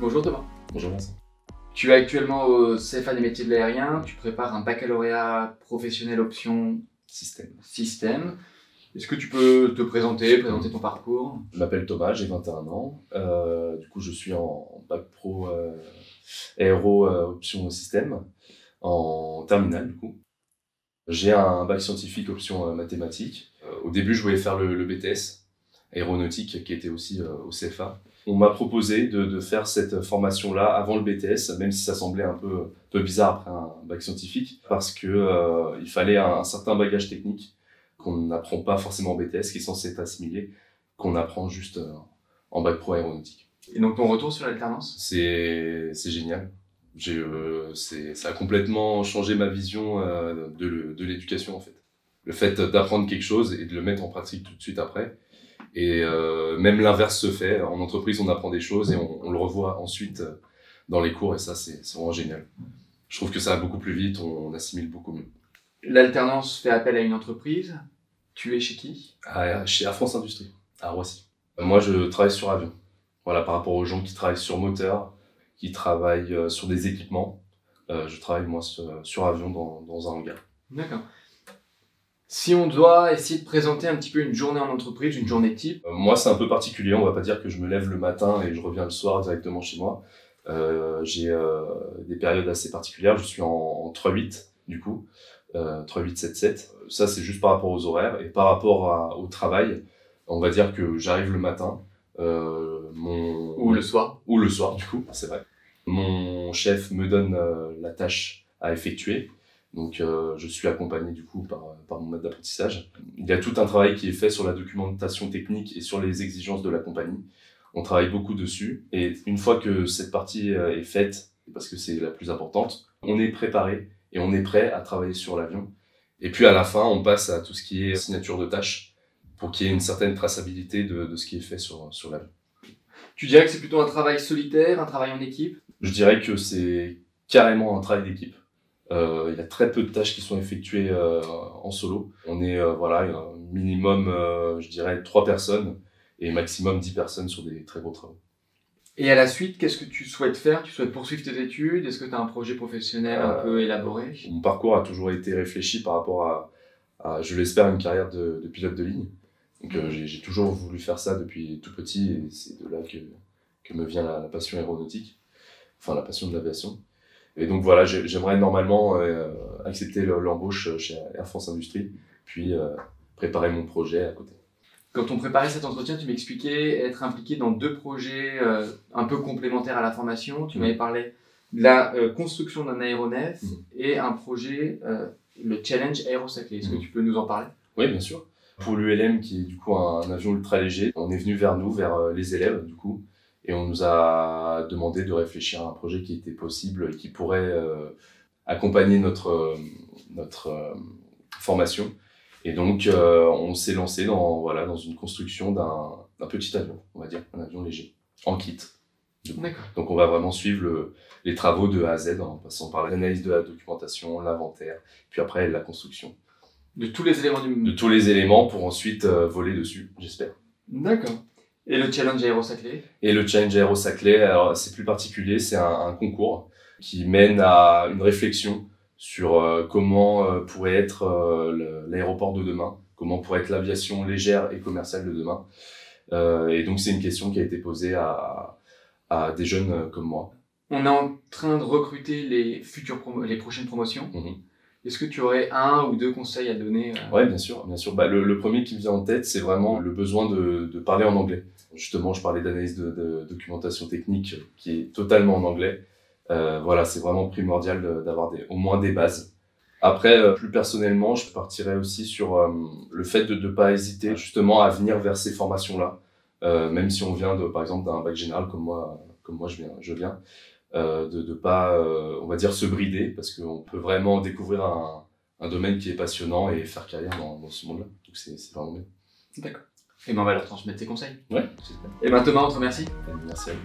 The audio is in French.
Bonjour Thomas. Bonjour Vincent. Tu es actuellement au CFA des métiers de l'aérien, tu prépares un baccalauréat professionnel option système. Est-ce que tu peux te présenter ton parcours? Je m'appelle Thomas, j'ai 21 ans. Du coup, je suis en bac pro aéro option système, en terminale du coup. J'ai un bac scientifique option mathématiques. Au début, je voulais faire le BTS aéronautique qui était aussi au CFA. On m'a proposé de faire cette formation-là avant le BTS, même si ça semblait un peu bizarre après un bac scientifique, parce que il fallait un certain bagage technique qu'on n'apprend pas forcément en BTS, qui est censé être assimilé, qu'on apprend juste en bac pro aéronautique. Et donc ton retour sur l'alternance? C'est génial. Ça a complètement changé ma vision de l'éducation en fait. Le fait d'apprendre quelque chose et de le mettre en pratique tout de suite après. Et même l'inverse se fait. En entreprise, on apprend des choses et on le revoit ensuite dans les cours et ça, c'est vraiment génial. Je trouve que ça va beaucoup plus vite, on assimile beaucoup mieux. L'alternance fait appel à une entreprise. Tu es chez qui? Chez Air France Industrie, à Roissy. Moi, je travaille sur avion. Voilà, par rapport aux gens qui travaillent sur moteur, qui travaillent sur des équipements, je travaille moi sur avion dans un hangar. D'accord. Si on doit essayer de présenter un petit peu une journée en entreprise, une journée type. Moi, c'est un peu particulier. On va pas dire que je me lève le matin et je reviens le soir directement chez moi. J'ai des périodes assez particulières. Je suis en 3-8 du coup, 3-8-7-7. Ça, c'est juste par rapport aux horaires et par rapport au travail. On va dire que j'arrive le matin. Ou le soir. Ou le soir, du coup, c'est vrai. Mon chef me donne la tâche à effectuer. Donc, je suis accompagné du coup par mon maître d'apprentissage. Il y a tout un travail qui est fait sur la documentation technique et sur les exigences de la compagnie. On travaille beaucoup dessus. Et une fois que cette partie est faite, parce que c'est la plus importante, on est préparé et on est prêt à travailler sur l'avion. Et puis à la fin, on passe à tout ce qui est signature de tâches pour qu'il y ait une certaine traçabilité de ce qui est fait sur l'avion. Tu dirais que c'est plutôt un travail solitaire, un travail en équipe? Je dirais que c'est carrément un travail d'équipe. Il y a très peu de tâches qui sont effectuées en solo. On est voilà, minimum, je dirais, 3 personnes et maximum 10 personnes sur des très gros travaux. Et à la suite, qu'est-ce que tu souhaites faire? Tu souhaites poursuivre tes études? Est-ce que tu as un projet professionnel un peu élaboré? Mon parcours a toujours été réfléchi par rapport à je l'espère, une carrière de pilote de ligne. Donc j'ai toujours voulu faire ça depuis tout petit et c'est de là que me vient la passion aéronautique, enfin la passion de l'aviation. Et donc voilà, j'aimerais normalement accepter l'embauche chez Air France Industrie, puis préparer mon projet à côté. Quand on préparait cet entretien, tu m'expliquais être impliqué dans 2 projets un peu complémentaires à la formation. Tu m'avais parlé de la construction d'un aéronef et un projet, le Challenge Aérosaclé. Est-ce que tu peux nous en parler? Oui, bien sûr. Pour l'ULM, qui est du coup un avion ultra léger, on est venu vers les élèves du coup, et on nous a demandé de réfléchir à un projet qui était possible et qui pourrait accompagner notre formation. Et donc, on s'est lancé dans une construction d'un petit avion, on va dire, un avion léger, en kit. Donc, on va vraiment suivre les travaux de A à Z, en passant par l'analyse de la documentation, l'inventaire, puis après la construction. De tous les éléments De tous les éléments pour ensuite voler dessus, j'espère. D'accord. Et le Challenge Aérosaclé? Et le Challenge Aérosaclé, alors c'est plus particulier, c'est un concours qui mène à une réflexion sur comment pourrait être l'aéroport de demain, comment pourrait être l'aviation légère et commerciale de demain. Et donc c'est une question qui a été posée à des jeunes comme moi. On est en train de recruter les prochaines promotions. Est-ce que tu aurais 1 ou 2 conseils à donner? Ouais, bien sûr, bien sûr. Le premier qui me vient en tête, c'est vraiment le besoin de parler en anglais. Justement, je parlais d'analyse de documentation technique qui est totalement en anglais. Voilà, c'est vraiment primordial d'avoir au moins des bases. Après, plus personnellement, je partirais aussi sur le fait de ne pas hésiter justement à venir vers ces formations-là. Même si on vient par exemple d'un bac général comme moi je viens. De pas, on va dire, se brider, parce qu'on peut vraiment découvrir un domaine qui est passionnant et faire carrière dans ce monde-là. Donc c'est vraiment bien. D'accord. Et ben on va leur transmettre tes conseils. Ouais, j'espère. Et ben Thomas, on te remercie. Merci à vous.